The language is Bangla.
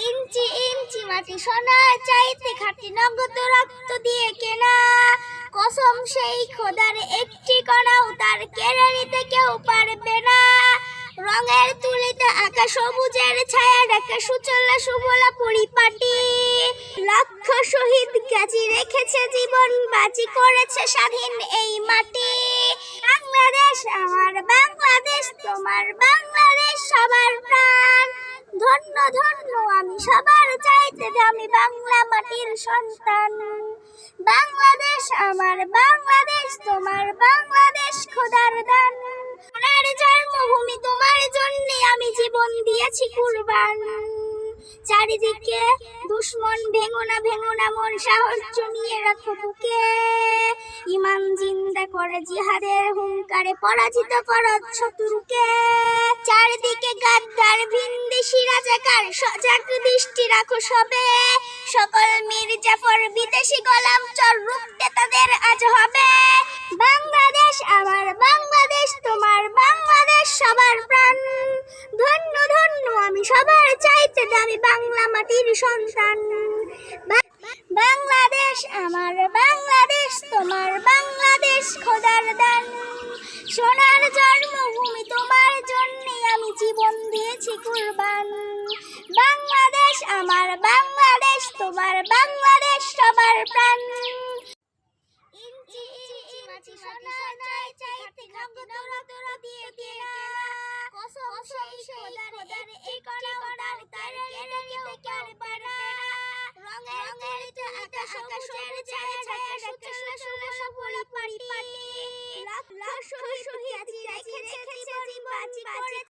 ইঞ্চি ইঞ্চি মাটি সোনার চাইতে খাঁটি নগদ রক্ত দিয়ে কেনা, কসম সেই খোদার একটি কণাও তার কেড়ে নিতে কেউ পারবে না। রঙের তুলিতে আঁকা সবুজের ছায়া ঢাকা সুচলা সুবলা পরিপাটি, লক্ষ শহীদ গাজী রেখেছে জীবন বাজি করেছে স্বাধীন এই মাটি। বাংলাদেশ আমার বাংলাদেশ, তোমার বাংলাদেশ সবার প্রাণ। ধন্য ধন্য আমি সবার চাইতে দামি বাংলা মাটির সন্তান। বাংলাদেশ আমার বাংলাদেশ, তোমার বাংলাদেশ খোদার দান। সোনার জন্মভূমি তোমার জন্য আমি জীবন দিয়েছি কুরবান। চারিদিকে দুশ্মন ভেঙো না মন, সাহস জমিয়ে রাখো বুকে। ইমান জিন্দা করে জিহাদের হুঙ্কারে পরাজিত করো শত্রুকে। চারিদিকে গাদ্দার ভিনদেশি রাজাকার, সজাগ দৃষ্টি রাখো সবে। সকল মীর জাফর বিদেশি গোলাম চর রুখতে তাদের আজ হবে। বাংলাদেশ আমার বাংলাদেশ, তোমার বাংলাদেশ সবার প্রাণ। ধন্য ধন্য আমি সবার চাইতে দামি বাংলা মাটির সন্তান। বাংলাদেশ আমার বাংলাদেশ, তোমার বাংলাদেশ খোদার দান। সোনার জন্মভূমি তোমার জন্য আমি জীবন দিয়েছি কুরবান। বাংলাদেশ আমার বাংলাদেশ, তোমার বাংলাদেশ সবার প্রাণ। ইঞ্চি ইঞ্চি মাটি সোনার চাইতে খাঁটি নগদ রক্ত দিয়ে কেনা, কসম সেই খোদার একটি কণাও তার কেড়ে নিতে কেউ পারবে না। রঙের তুলিতে আঁকা সবুজের ছায়া ঢাকা সুচলা সুবলা পরিপাটি, লক্ষ শহীদ গাজী রেখেছে জীবন বাজি করে